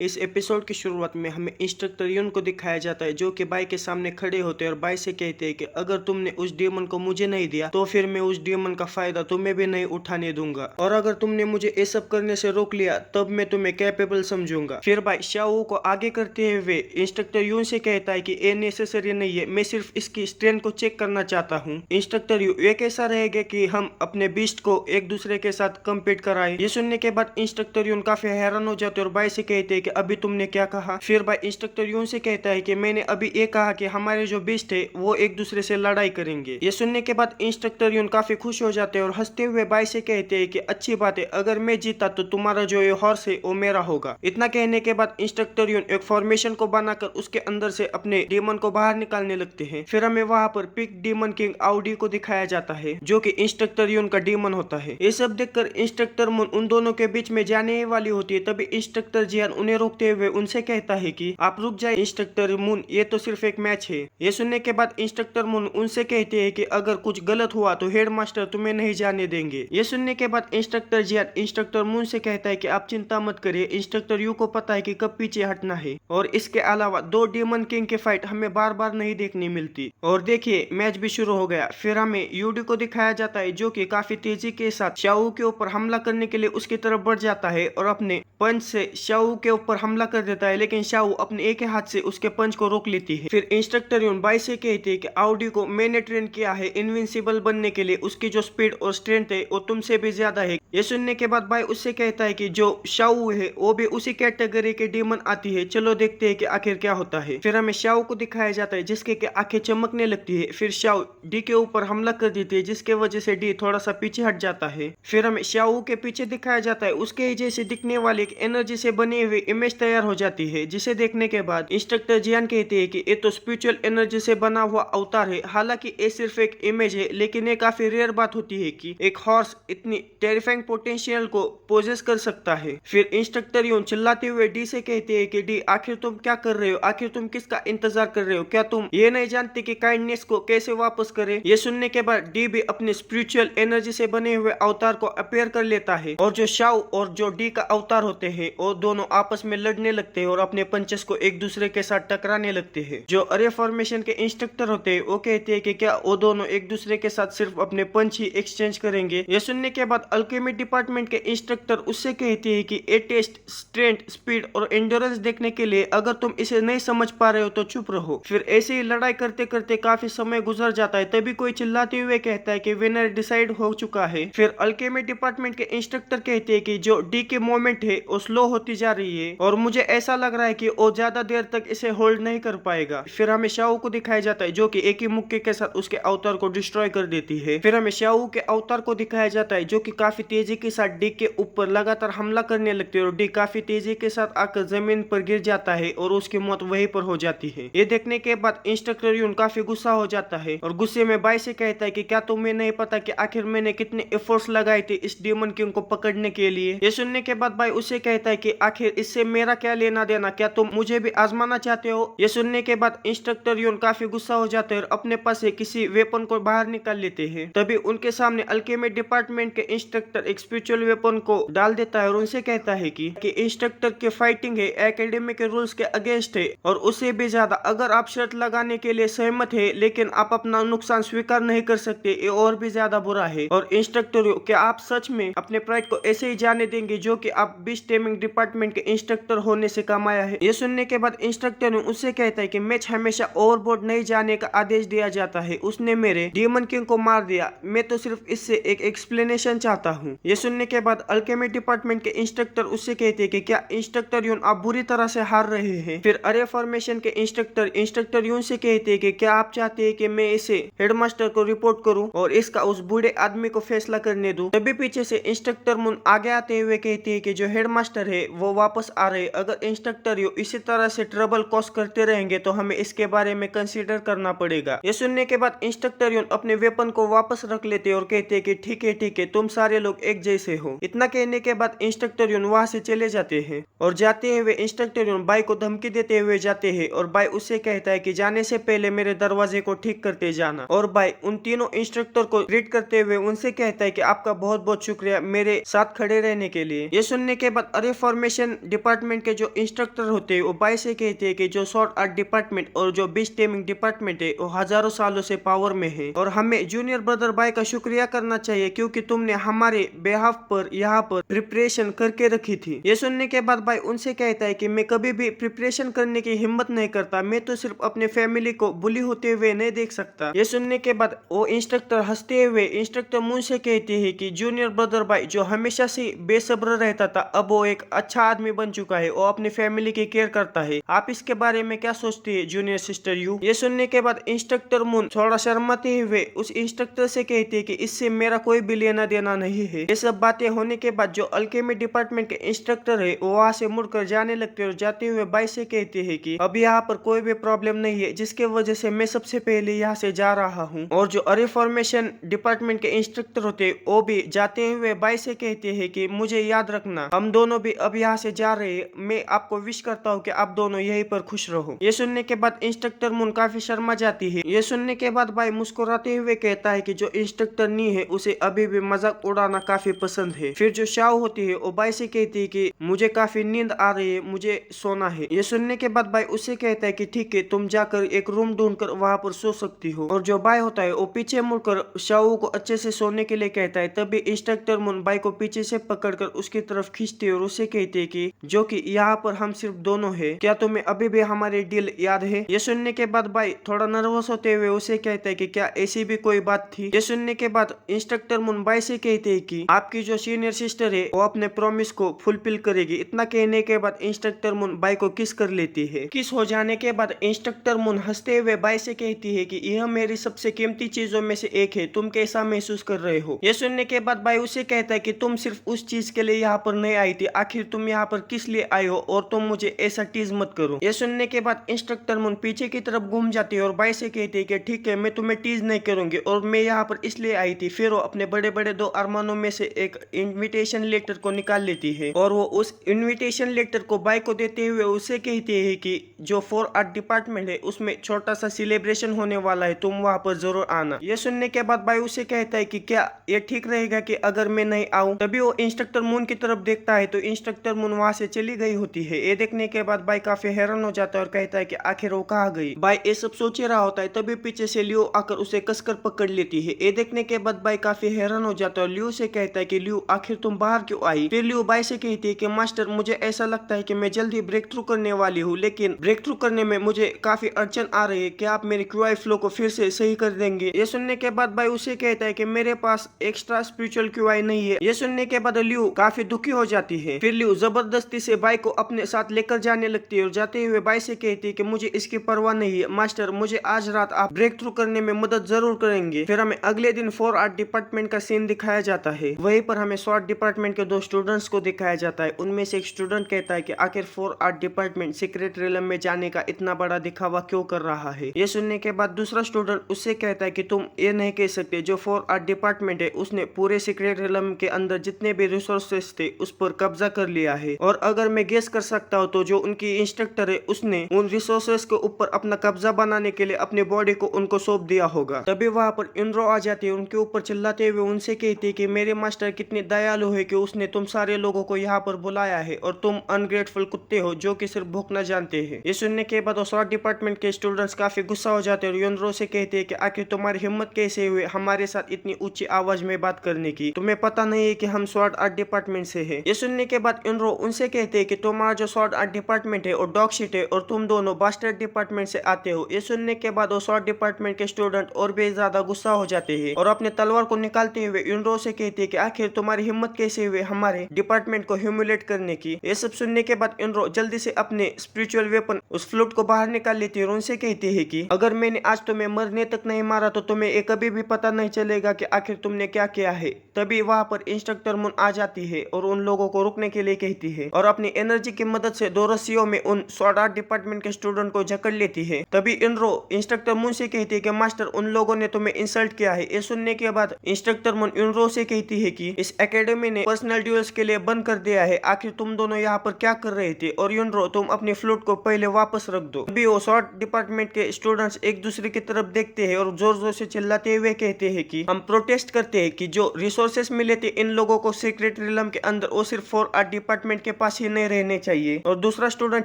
इस एपिसोड की शुरुआत में हमें इंस्ट्रक्टर यून को दिखाया जाता है जो कि बाई के सामने खड़े होते हैं और बाई से कहते हैं कि अगर तुमने उस डेमन को मुझे नहीं दिया तो फिर मैं उस डेमन का फायदा तुम्हें भी नहीं उठाने दूंगा, और अगर तुमने मुझे ये सब करने से रोक लिया तब मैं तुम्हें कैपेबल समझूंगा। फिर बाई शाओ को आगे करते हुए इंस्ट्रक्टर यून से कहता है कि ये नेसेसरी नहीं है, मैं सिर्फ इसकी स्ट्रेंथ को चेक करना चाहता हूँ। इंस्ट्रक्टर यू, ये कैसा रहेगा कि हम अपने बीस्ट को एक दूसरे के साथ कम्पीट कराए। ये सुनने के बाद इंस्ट्रक्टर यून काफी हैरान हो जाते और बाई से कहते हैं कि अभी तुमने क्या कहा। फिर भाई इंस्ट्रक्टर यून से कहता है कि मैंने अभी ये कहा कि हमारे जो बीस्ट है वो एक दूसरे से लड़ाई करेंगे। ये सुनने के बाद इंस्ट्रक्टर यून काफी खुश हो जाते हैं और हंसते हुए बाई से कहते हैं कि अच्छी बात है, अगर मैं जीता तो तुम्हारा जो ये हॉर्स है वो मेरा होगा। इतना कहने के बाद इंस्ट्रक्टर यून एक फॉर्मेशन को बनाकर उसके अंदर से अपने डीमन को बाहर निकालने लगते हैं। फिर हमें वहां पर पिक डीमन किंग आउडी को दिखाया जाता है जो कि इंस्ट्रक्टर यून का डीमन होता है। ये सब देखकर इंस्ट्रक्टर मून उन दोनों के बीच में जाने वाली होती है, तभी इंस्ट्रक्टर जियान उन्हें रोकते हुए उनसे कहता है कि आप रुक जाए इंस्ट्रक्टर मून, ये तो सिर्फ एक मैच है। ये सुनने के बाद इंस्ट्रक्टर मून उनसे कहते हैं कि अगर कुछ गलत हुआ तो हेडमास्टर तुम्हें नहीं जाने देंगे। ये सुनने के बाद इंस्ट्रक्टर जियान इंस्ट्रक्टर मून से कहता है कि आप चिंता मत करिए, इंस्ट्रक्टर यू को पता है कि कब पीछे हटना है, और इसके अलावा दो डेमन किंग के फाइट हमें बार बार नहीं देखने मिलती। और देखिए मैच भी शुरू हो गया। फिर हमें यूडी को दिखाया जाता है जो कि काफी तेजी के साथ शाओ के ऊपर हमला करने के लिए उसकी तरफ बढ़ जाता है और अपने पंच से शाओ के ऊपर हमला कर देता है, लेकिन शाओ अपने एक हाथ से उसके पंच को रोक लेती है। फिर इंस्ट्रक्टर यून बाई से कहती है कि आउडी को मैंने ट्रेन किया है इनविंसिबल बनने के लिए, उसकी जो स्पीड और स्ट्रेंथ है वो तुमसे भी ज्यादा है। ये सुनने के बाद बाई उससे कहता है कि जो शाओ है वो भी उसी कैटेगरी के डीमन आती है, चलो देखते हैं कि आखिर क्या होता है। फिर हमें शाओ को दिखाया जाता है जिसके की आंखें चमकने लगती है। फिर शाओ डी के ऊपर हमला कर देती है जिसके वजह से डी थोड़ा सा पीछे हट जाता है। फिर हमें शाओ के पीछे दिखाया जाता है उसके ही जैसे दिखने वाली एक एनर्जी से बनी हुई इमेज तैयार हो जाती है, जिसे देखने के बाद इंस्ट्रक्टर जियान कहते हैं कि ये तो स्पिरिचुअल एनर्जी से बना हुआ अवतार है। हालांकि ये सिर्फ एक इमेज है, लेकिन ये काफी रेयर बात होती है कि एक हॉर्स इतनी टेरिफाइंग पोटेंशियल को पोजेस कर सकता है। फिर इंस्ट्रक्टर यून चिल्लाते हुए डी से कहते हैं कि डी आखिर तुम क्या कर रहे हो, आखिर तुम किसका इंतजार कर रहे हो, क्या तुम ये नहीं जानते कि काइंडनेस को कैसे वापस करे। ये सुनने के बाद डी भी अपने स्पिरिचुअल एनर्जी से बने हुए अवतार को अपेयर कर लेता है, और जो शाओ और जो डी का अवतार होते हैं वो दोनों आपस में लड़ने लगते हैं और अपने पंचेस को एक दूसरे के साथ टकराने लगते हैं। जो अरे फॉर्मेशन के इंस्ट्रक्टर होते हैं वो कहते हैं कि क्या वो दोनों एक दूसरे के साथ सिर्फ अपने पंच ही एक्सचेंज करेंगे। ये सुनने के बाद अल्केमी डिपार्टमेंट के इंस्ट्रक्टर उससे कहते हैं कि ये टेस्ट स्ट्रेंथ, स्पीड और एंड्योरेंस देखने के लिए, अगर तुम इसे नहीं समझ पा रहे हो तो चुप रहो। फिर ऐसे ही लड़ाई करते करते काफी समय गुजर जाता है, तभी कोई चिल्लाते हुए कहता है कि विनर डिसाइड हो चुका है। फिर अल्केमी डिपार्टमेंट के इंस्ट्रक्टर कहते हैं कि जो डी की मूवमेंट है वो स्लो होती जा रही है और मुझे ऐसा लग रहा है कि वो ज्यादा देर तक इसे होल्ड नहीं कर पाएगा। फिर हमें शाओ को दिखाया जाता है जो कि एक ही मुक्के के साथ उसके अवतार को डिस्ट्रॉय कर देती है। फिर हमें शाओ के अवतार को दिखाया जाता है जो कि काफी तेजी के साथ डी के ऊपर लगातार हमला करने लगती है और डी काफी तेजी के साथ आकर जमीन पर गिर जाता है और उसकी मौत वहीं पर हो जाती है। ये देखने के बाद इंस्ट्रक्टर यून काफी गुस्सा हो जाता है और गुस्से में बाई से कहता है कि क्या तुम्हें नहीं पता कि आखिर मैंने कितने एफर्ट्स लगाए थे इस डीमन किंग को पकड़ने के लिए। ये सुनने के बाद बाई उसे कहता है कि आखिर इससे मेरा क्या लेना देना, क्या तुम मुझे भी आजमाना चाहते हो। ये सुनने के बाद इंस्ट्रक्टर यून काफी गुस्सा हो जाते हैं और अपने पास से किसी वेपन को बाहर निकाल लेते हैं। तभी उनके सामने अल्केमी डिपार्टमेंट के इंस्ट्रक्टर एक स्पिरिचुअल वेपन को डाल देता है और उनसे कहता है कि इंस्ट्रक्टर की फाइटिंग है एकेडमी के रूल्स के अगेंस्ट है, और उससे भी ज्यादा अगर आप शर्त लगाने के लिए सहमत है लेकिन आप अपना नुकसान स्वीकार नहीं कर सकते, ये और भी ज्यादा बुरा है। और इंस्ट्रक्टर क्या आप सच में अपने प्राइड को ऐसे ही जाने देंगे जो कि आप बीस्ट टेमिंग डिपार्टमेंट के इंस्ट्रक्टर होने से कमाया है। ये सुनने के बाद इंस्ट्रक्टर उससे कहता है कि मैच हमेशा ओवरबोर्ड नहीं जाने का आदेश दिया जाता है, उसने मेरे डीमन किंग को मार दिया, मैं तो सिर्फ इससे एक एक्सप्लेनेशन चाहता हूँ। ये सुनने के बाद अल्केमी डिपार्टमेंट के इंस्ट्रक्टर उससे कहते हैं कि क्या इंस्ट्रक्टर यून आप बुरी तरह से हार रहे हैं। फिर अरे फॉर्मेशन के इंस्ट्रक्टर यून से कहते हैं कि क्या आप चाहते हैं कि मैं इसे हेडमास्टर को रिपोर्ट करूं और इसका उस बूढ़े आदमी को फैसला करने दूं। तभी पीछे से इंस्ट्रक्टर मून आगे आते हुए कहते हैं कि जो हेडमास्टर है वो वापस आ रहे, अगर इंस्ट्रक्टर यू इसी तरह से ट्रबल कॉज करते रहेंगे तो हमें इसके बारे में कंसीडर करना पड़ेगा। ये सुनने के बाद इंस्ट्रक्टर यून अपने वेपन को वापस रख लेते और कहते हैं कि ठीक है तुम सारे लोग एक जैसे हो। इतना कहने के बाद इंस्ट्रक्टर यून वहां से चले जाते हैं और जाते हुए इंस्ट्रक्टर यून बाई को धमकी देते हुए जाते हैं और बाई उससे कहता है कि जाने से पहले मेरे दरवाजे को ठीक करते जाना। और बाई उन तीनों इंस्ट्रक्टर को ग्रीट करते हुए उनसे कहता है कि आपका बहुत बहुत शुक्रिया मेरे साथ खड़े रहने के लिए। ये सुनने के बाद अरे फॉर्मेशन डिपार्टमेंट के जो इंस्ट्रक्टर होते हैं वो बाई से कहते हैं कि जो शॉर्ट आर्ट डिपार्टमेंट और जो बीच टेमिंग डिपार्टमेंट है वो हजारों सालों से पावर में है और हमें जूनियर ब्रदर बाई का शुक्रिया करना चाहिए क्योंकि तुमने हमारे बेहाफ पर यहाँ पर प्रिपरेशन करके रखी थी। ये सुनने के बाद भाई उनसे कहता है कि मैं कभी भी प्रिपरेशन करने की हिम्मत नहीं करता, मैं तो सिर्फ अपने फैमिली को बुली होते हुए नहीं देख सकता। ये सुनने के बाद वो इंस्ट्रक्टर हंसते हुए इंस्ट्रक्टर मुंह से कहते हैं कि जूनियर ब्रदर भाई जो हमेशा से बेसब्र रहता था अब वो एक अच्छा आदमी बन चुका है, वो अपनी फैमिली की केयर करता है। आप इसके बारे में क्या सोचती है जूनियर सिस्टर यू? ये सुनने के बाद इंस्ट्रक्टर मुन थोड़ा शर्माते हुए उस इंस्ट्रक्टर से कहते हैं कि इससे मेरा कोई भी लेना देना नहीं है। ये सब बातें होने के बाद जो अल्केमी डिपार्टमेंट के इंस्ट्रक्टर है वो वहाँ से मुड़कर जाने लगते और जाते हुए बाई से कहते हैं कि अब यहाँ पर कोई भी प्रॉब्लम नहीं है जिसके वजह से मैं सबसे पहले यहाँ से जा रहा हूँ। और जो रिफॉर्मेशन डिपार्टमेंट के इंस्ट्रक्टर होते वो भी जाते हुए बाई से कहते हैं कि मुझे याद रखना हम दोनों भी अब यहाँ से जा रहे हैं, मैं आपको विश करता हूँ कि आप दोनों यहीं पर खुश रहो। ये सुनने के बाद इंस्ट्रक्टर मुन काफी शर्मा जाती है। ये सुनने के बाद भाई मुस्कुराते हुए कहता है कि जो इंस्ट्रक्टर नी है उसे अभी भी मजाक उड़ाना काफी पसंद है। फिर जो शाओ होती है वो बाई से कहती है कि मुझे काफी नींद आ रही है, मुझे सोना है। ये सुनने के बाद भाई उससे कहता है कि ठीक है तुम जाकर एक रूम ढूंढकर वहाँ पर सो सकती हो। और जो बाई होता है वो पीछे मुड़कर शाओ को अच्छे से सोने के लिए कहता है। तभी इंस्ट्रक्टर मुन बाई को पीछे से पकड़कर उसकी तरफ खींचते है और उसे कहते है कि जो कि यहाँ पर हम सिर्फ दोनों है, क्या तुम्हें अभी भी हमारी डील याद है? ये सुनने के बाद भाई थोड़ा नर्वस होते हुए उसे कहता है कि क्या ऐसी भी कोई बात थी? ये सुनने के बाद इंस्ट्रक्टर मुन बाई से कहते हैं कि आपकी जो सीनियर सिस्टर है वो अपने प्रॉमिस को फुलफिल करेगी। इतना कहने के बाद इंस्ट्रक्टर मुन बाई को किस कर लेती है। किस हो जाने के बाद इंस्ट्रक्टर मुन हंसते हुए बाई से कहती है कि यह मेरी सबसे कीमती चीजों में से एक है, तुम कैसा महसूस कर रहे हो? ये सुनने के बाद बाई उसे कहता है कि तुम सिर्फ उस चीज के लिए यहाँ पर नहीं आई थी, आखिर तुम यहाँ पर किस लिए आई हो और तुम मुझे ऐसा टीज मत करो। ये सुनने के बाद इंस्ट्रक्टर मुन पीछे की तरफ घूम जाती है और बाई से कहती है कि ठीक है मैं तुम्हें टीज नहीं करूंगी और मैं यहाँ पर इसलिए आई थी। फिर वो अपने बड़े बड़े दो अरमानों में से एक इनविटेशन लेटर को निकाल लेती है और वो उस इनविटेशन लेटर को बाई को देते हुए उसे कहती है कि जो 4 आर्ट डिपार्टमेंट है उसमें छोटा सा सेलिब्रेशन होने वाला है, तुम वहाँ पर जरूर आना। ये सुनने के बाद बाई उसे कहता है कि क्या ये ठीक रहेगा कि अगर मैं नहीं आऊँ? तभी वो इंस्ट्रक्टर मून की तरफ देखता है तो इंस्ट्रक्टर मून वहाँ से चली गई होती है। ये देखने के बाद बाई काफी हैरान हो जाता है और कहता है कि आखिर वो कहाँ गई। बाई ये सब सोच रहा होता है तभी पीछे से लियो आकर उसे कसकर पकड़ लेती है। ये देखने के बाद बाई काफी हैरान हो जाता है और लियो से कहता है कि लियो आखिर तुम बाहर क्यों आई? फिर लियो बाई से कहती है कि मास्टर मुझे ऐसा लगता है कि मैं जल्द ही ब्रेक थ्रू करने वाली हूँ, लेकिन ब्रेक थ्रू करने में मुझे काफी अड़चन आ रही है, क्या आप मेरे क्यूआई फ्लो को फिर से सही कर देंगे? ये सुनने के बाद बाई उसे कहता है कि मेरे पास एक्स्ट्रा स्पिरिचुअल क्यूआई नहीं है। ये सुनने के बाद लियो काफी दुखी हो जाती है। फिर लियो जबरदस्ती से बाई को अपने साथ लेकर जाने लगती है और जाते हुए बाई से कहती है कि मुझे इसकी परवाह नहीं है मास्टर, मुझे आज रात आप ब्रेक थ्रू करने में मदद जरूर करेंगे। फिर हमें अगले दिन 4 आर्ट डिपार्टमेंट का सीन दिखाया जाता है। वहीं पर हमें शॉर्ट डिपार्टमेंट के 2 स्टूडेंट्स को दिखाया जाता है। उनमें से एक स्टूडेंट कहता है कि आखिर 4 आर्ट डिपार्टमेंट सीक्रेट रिलम में जाने का इतना बड़ा दिखावा क्यों कर रहा है? ये सुनने के बाद दूसरा स्टूडेंट उससे कहता है कि तुम ये नहीं कह सकते, जो 4 आर्ट डिपार्टमेंट है उसने पूरे सीक्रेट रिलम के अंदर जितने भी रिसोर्सेस थे उस पर कब्जा कर लिया है और अगर मैं गेस कर सकता हूँ तो जो उनकी इंस्ट्रक्टर है उसने उन रिसोर्सेस के ऊपर अपना कब्जा बनाने के लिए अपनी बॉडी को उनको सौंप दिया होगा। तभी वहाँ पर इनरो आ जाती है, उनके ऊपर चिल्लाते हुए उनसे कहती है कि मेरे मास्टर कितने दयालु है कि उसने तुम सारे लोगों को यहाँ पर बुलाया है और तुम अनग्रेटफुल कुत्ते हो जो कि सिर्फ भूखना जानते हैं। ये सुनने के बाद शॉर्ट डिपार्टमेंट के स्टूडेंट्स काफी गुस्सा हो जाते हैं और इनरो से कहते हैं कि आखिर तुम्हारी हिम्मत कैसे हुई हमारे साथ इतनी ऊंची आवाज में बात करने की? तुम्हें पता नहीं है कि हम शॉर्ट आर्ट डिपार्टमेंट से है? ये सुनने के बाद इनरो उनसे कहते हैं कि तुम्हारा जो शॉर्ट आर्ट डिपार्टमेंट है और डॉग शिट है और तुम दोनों बास्टर्ड डिपार्टमेंट से आते हो। ये सुनने के बाद वो शॉर्ट डिपार्टमेंट के स्टूडेंट और भी ज्यादा गुस्सा हो जाते हैं और अपने तलवार को निकालते हुए इनरो से कहते हैं कि आखिर तुम्हारी हिम्मत कैसे हुई हमारे डिपार्टमेंट को ह्यूमिलेट करने की? ये सब सुनने के बाद इनरो जल्दी से अपने स्पिरिचुअल वेपन उस फ्लूट को बाहर निकाल लेती है और उनसे कहती है कि अगर मैंने आज तुम्हें मरने तक नहीं मारा तो तुम्हें ये कभी भी पता नहीं चलेगा कि आखिर तुमने क्या किया है। तभी वहाँ पर इंस्ट्रक्टर मुन आ जाती है और उन लोगों को रुकने के लिए कहती है और अपनी एनर्जी की मदद से 2 रस्सियों में उन शॉर्ट आर्ट डिपार्टमेंट के स्टूडेंट को जकड़ लेती है। तभी इनरो इंस्ट्रक्टर मुन से कहती है कि मास्टर उन लोगों ने तुम्हें इंसल्ट किया है। ये सुनने के बाद इंस्ट्रक्टर मुन इनरो से कहती है कि इस एकेडमी ने पर्सनल ड्यूल्स के लिए बंद कर दिया है, आखिर तुम दोनों यहाँ पर क्या कर रहे थे? और इनरो तुम अपनी फ्लूट को पहले वापस रख दो। अभी वो शॉर्ट डिपार्टमेंट के स्टूडेंट्स एक दूसरे की तरफ देखते हैं और जोर जोर से चिल्लाते हुए कहते हैं कि हम प्रोटेस्ट करते हैं कि जो रिसोर्सेस मिले थे इन लोगों को सीक्रेट रिलम के अंदर वो सिर्फ 4 आर्ट डिपार्टमेंट के पास पास ही नहीं रहने चाहिए। और दूसरा स्टूडेंट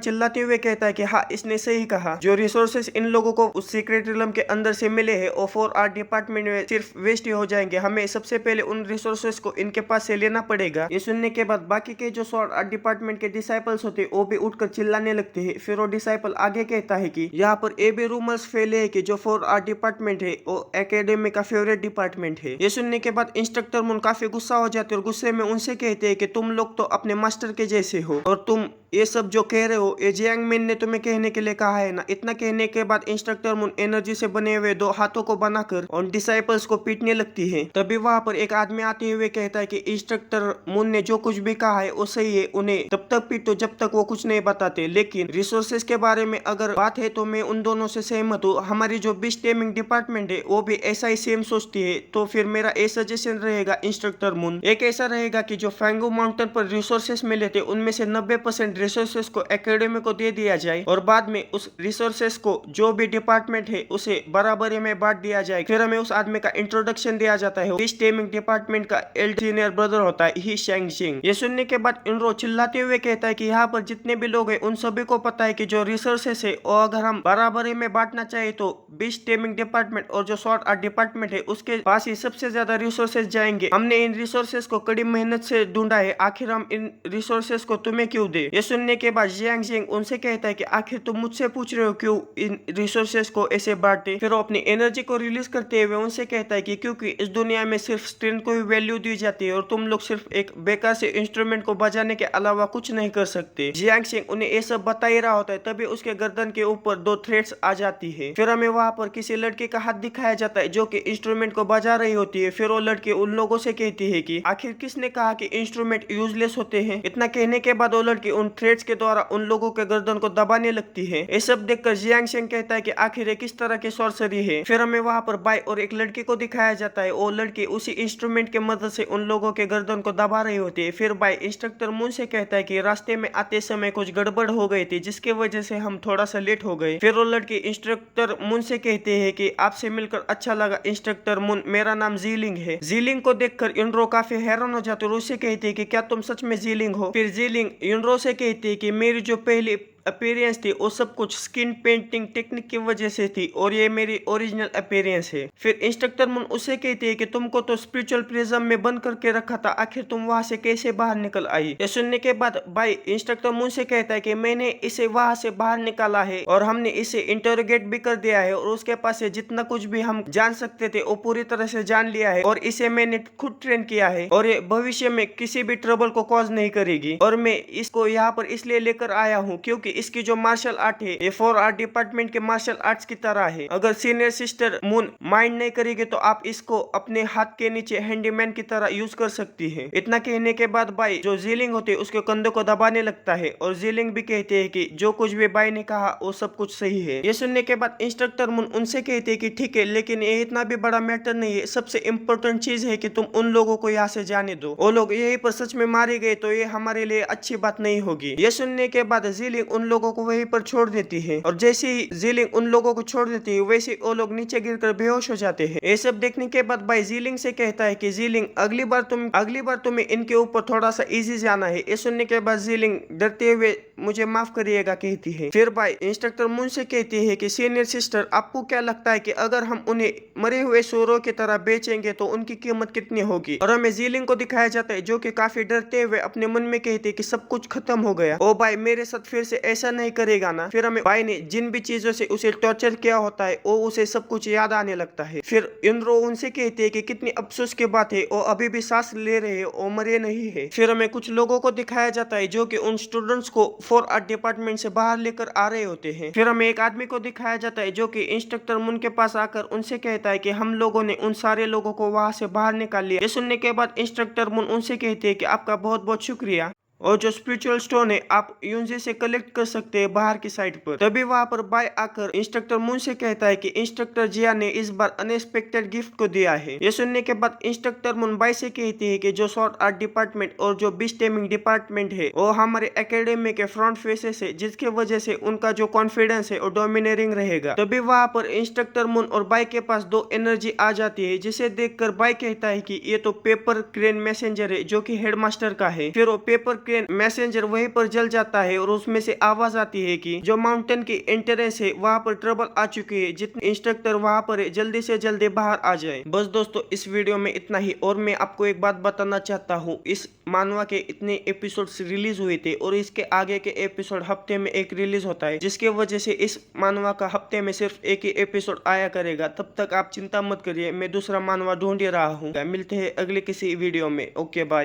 चिल्लाते हुए कहता है कि हाँ, इसने सही कहा, जो रिसोर्सेस इन लोगों को उस सीक्रेट रिलम के अंदर से मिले हैं और 4R डिपार्टमेंट में सिर्फ वेस्ट ही हो जाएंगे। हमें सबसे पहले उन रिसोर्सेस को इनके पास से लेना पड़ेगा। ये सुनने के बाद बाकी के जो 4R डिपार्टमेंट के डिसाइपल्स होते हैं वो भी उठकर चिल्लाने लगते हैं। फिर वो डिसाइपल आगे कहता है कि यहाँ पर ये भी रूमर्स फैले है कि जो 4R डिपार्टमेंट है वो एकेडमी का फेवरेट डिपार्टमेंट है। ये सुनने के बाद इंस्ट्रक्टर मून काफी गुस्सा हो जाते हैं और गुस्से में उनसे कहते हैं कि तुम लोग तो अपने मास्टर के जैसे हो और तुम ये सब जो कह रहे हो ये जियांग मिन ने तुम्हें कहने के लिए कहा है ना। इतना कहने के बाद इंस्ट्रक्टर मून एनर्जी से बने हुए 2 हाथों को बनाकर उन डिसाइपल्स को पीटने लगती है। तभी वहां पर एक आदमी आते हुए कहता है कि इंस्ट्रक्टर मून ने जो कुछ भी कहा है वो सही है, उन्हें तब तक पीटो जब तक वो कुछ नहीं बताते, लेकिन रिसोर्सेज के बारे में अगर बात है तो मैं उन दोनों से सहमत हूँ। हमारी जो बिस्ट टेमिंग डिपार्टमेंट है वो भी ऐसा ही सेम सोचती है। तो फिर मेरा ये सजेशन रहेगा इंस्ट्रक्टर मून, एक ऐसा रहेगा कि जो फैंगू माउंटेन पर रिसोर्सेस मिले थे उनमें से 90% रिसोर्सेस को एकेडमी को दे दिया जाए और बाद में उस रिसोर्सेस को जो भी डिपार्टमेंट है उसे बराबरी में बांट दिया जाए। फिर हमें उस आदमी का इंट्रोडक्शन दिया जाता है। इस टेमिंग डिपार्टमेंट का एल्डर सीनियर ब्रदर होता है ही शैंग जिंग। ये सुनने के बाद इनरो चिल्लाते हुए कहता है कि यहाँ पर जितने भी लोग हैं उन सभी को पता है कि जो रिसोर्सेस है और अगर हम बराबरी में बांटना चाहिए तो बिस्ट टेमिंग डिपार्टमेंट और जो 4R डिपार्टमेंट है उसके पास ही सबसे ज्यादा रिसोर्सेस जाएंगे। हमने इन रिसोर्सेस को कड़ी मेहनत से ढूंढा है, आखिर हम इन रिसोर्सेस को तुम्हें क्यों दे। ये सुनने के बाद जियांग जिंग उनसे कहता है कि आखिर तुम मुझसे पूछ रहे हो क्यों इन रिसोर्सेस को ऐसे बांटे। फिर वो अपनी एनर्जी को रिलीज करते हुए उनसे कहता है कि क्योंकि इस दुनिया में सिर्फ स्ट्रेंथ को ही वैल्यू दी जाती है और तुम लोग सिर्फ एक बेकार से इंस्ट्रूमेंट को बजाने के अलावा कुछ नहीं कर सकते। जियांग जिंग उन्हें ये सब बता ही रहा होता है तभी उसके गर्दन के ऊपर 2 थ्रेड्स आ जाती है। फिर हमें वहां पर किसी लड़के का हाथ दिखाया जाता है जो कि इंस्ट्रूमेंट को बजा रही होती है। फिर वो लड़की उन लोगों से कहती है कि आखिर किसने कहा कि इंस्ट्रूमेंट यूजलेस होते हैं। इतना कहने के बाद वो लड़की उन थ्रेड्स के द्वारा उन लोगों के गर्दन को दबाने लगती है। ये सब देखकर जियांग जिंग कहता है कि आखिर ये किस तरह की सॉर्सरी है। फिर हमें वहां पर बाई और एक लड़की को दिखाया जाता है। वो लड़की उसी इंस्ट्रूमेंट के मदद से उन लोगों के गर्दन को दबा रही होती है। फिर बाई इंस्ट्रक्टर मून से कहता है कि रास्ते में आते समय कुछ गड़बड़ हो गई थी जिसकी वजह से हम थोड़ा सा लेट हो गए। फिर वो लड़की इंस्ट्रक्टर मून से कहते हैं कि आपसे मिलकर अच्छा लगा इंस्ट्रक्टर मून, मेरा नाम जीलिंग है। जीलिंग को देखकर इनरो काफी हैरान हो जाते और उससे कहते हैं कि क्या तुम सच में जीलिंग हो। फिर जीलिंग इनरो से कहती है कि मेरी जो पहली अपीयरेंस थी वो सब कुछ स्किन पेंटिंग टेक्निक की वजह से थी और ये मेरी ओरिजिनल अपीयरेंस है। फिर इंस्ट्रक्टर मून उससे कहती है कि तुमको तो स्पिरिचुअल प्रिज्म में बंद करके रखा था, आखिर तुम वहां से कैसे बाहर निकल आई। ये सुनने के बाद भाई इंस्ट्रक्टर मून से कहता है कि मैंने इसे वहां से बाहर निकाला है और हमने इसे इंटरोगेट भी कर दिया है और उसके पास से जितना कुछ भी हम जान सकते थे वो पूरी तरह से जान लिया है और इसे मैंने खुद ट्रेन किया है और ये भविष्य में किसी भी ट्रबल को कॉज नहीं करेगी। और मैं इसको यहाँ पर इसलिए लेकर आया हूँ क्योंकि इसकी जो मार्शल आर्ट है ये 4R डिपार्टमेंट के मार्शल आर्ट्स की तरह है। अगर सीनियर सिस्टर मून माइंड नहीं करेगी तो आप इसको अपने हाथ के नीचे हैंडीमैन की तरह यूज कर सकती है। इतना कहने के बाद बाई जो जीलिंग होती है उसके कंधों को दबाने लगता है और जीलिंग भी कहते हैं कि जो कुछ भी बाई ने कहा वो सब कुछ सही है। ये सुनने के बाद इंस्ट्रक्टर मून उनसे कहते हैं कि ठीक है, लेकिन ये इतना भी बड़ा मैटर नहीं है, सबसे इम्पोर्टेंट चीज है कि तुम उन लोगों को यहाँ से जाने दो। वो लोग यहीं पर सच में मारे गए तो ये हमारे लिए अच्छी बात नहीं होगी। ये सुनने के बाद जीलिंग उन लोगों को वहीं पर छोड़ देती है और जैसे ही जीलिंग उन लोगों को छोड़ देती है वैसे वो लोग नीचे गिरकर बेहोश हो जाते हैं। ये सब देखने के बाद भाई जीलिंग से कहता है कि जीलिंग अगली बार तुम्हें इनके ऊपर थोड़ा सा इजी जाना है। ये सुनने के बाद जीलिंग डरते हुए मुझे माफ करिएगा कहती है। फिर भाई इंस्ट्रक्टर मून से कहती है कि सीनियर सिस्टर आपको क्या लगता है कि अगर हम उन्हें मरे हुए सूरों की तरह बेचेंगे तो उनकी कीमत कितनी होगी। और हमें जीलिंग को दिखाया जाता है जो कि काफी डरते हुए अपने मन में कहती है कि सब कुछ खत्म हो गया, ओ भाई मेरे साथ फिर से ऐसा नहीं करेगा ना। फिर हमें भाई ने जिन भी चीजों से उसे टॉर्चर किया होता है वो उसे सब कुछ याद आने लगता है। फिर इनरो उनसे कहते हैं कि कितनी अफसोस की बात है वो अभी भी सांस ले रहे हैं, वो मरे नहीं है। फिर हमें कुछ लोगों को दिखाया जाता है जो कि उन स्टूडेंट्स को 4R डिपार्टमेंट से बाहर लेकर आ रहे होते हैं। फिर हमें एक आदमी को दिखाया जाता है जो कि इंस्ट्रक्टर मून के पास आकर उनसे कहता है कि हम लोगों ने उन सारे लोगों को वहां से बाहर निकाल लिया। ये सुनने के बाद इंस्ट्रक्टर मून उनसे कहते हैं कि आपका बहुत बहुत शुक्रिया और जो स्पिरिचुअल स्टोन है आप यूनजे से कलेक्ट कर सकते हैं बाहर की साइड पर। तभी वहां पर बाय आकर इंस्ट्रक्टर मून से कहता है कि इंस्ट्रक्टर जिया ने इस बार अनएक्सपेक्टेड गिफ्ट को दिया है। ये सुनने के बाद इंस्ट्रक्टर मून बाय से कहती है कि जो 4R डिपार्टमेंट और जो बिस्ट टेमिंग डिपार्टमेंट है वो हमारे एकेडमी के फ्रंट फेसेस है जिसकी वजह से उनका जो कॉन्फिडेंस है वो डोमिनेटिंग रहेगा। तभी वहां पर इंस्ट्रक्टर मून और बाय के पास 2 एनर्जी आ जाती है जिसे देखकर बाय कहता है कि ये तो पेपर क्रेन मैसेंजर है जो कि हेडमास्टर का है। फिर वो पेपर स्क्रीन मैसेंजर वहीं पर जल जाता है और उसमें से आवाज आती है कि जो माउंटेन की एंट्रेंस है वहाँ पर ट्रबल आ चुकी है, जितने इंस्ट्रक्टर वहाँ पर है जल्दी से जल्दी बाहर आ जाए। बस दोस्तों इस वीडियो में इतना ही। और मैं आपको एक बात बताना चाहता हूँ, इस मानवा के इतने एपिसोड्स रिलीज हुए थे और इसके आगे के एपिसोड हफ्ते में एक रिलीज होता है, जिसके वजह से इस मानवा का हफ्ते में सिर्फ एक ही एपिसोड आया करेगा। तब तक आप चिंता मत करिए, मैं दूसरा मानवा ढूंढ ही रहा हूँ। मिलते हैं अगले किसी वीडियो में। Okay bye.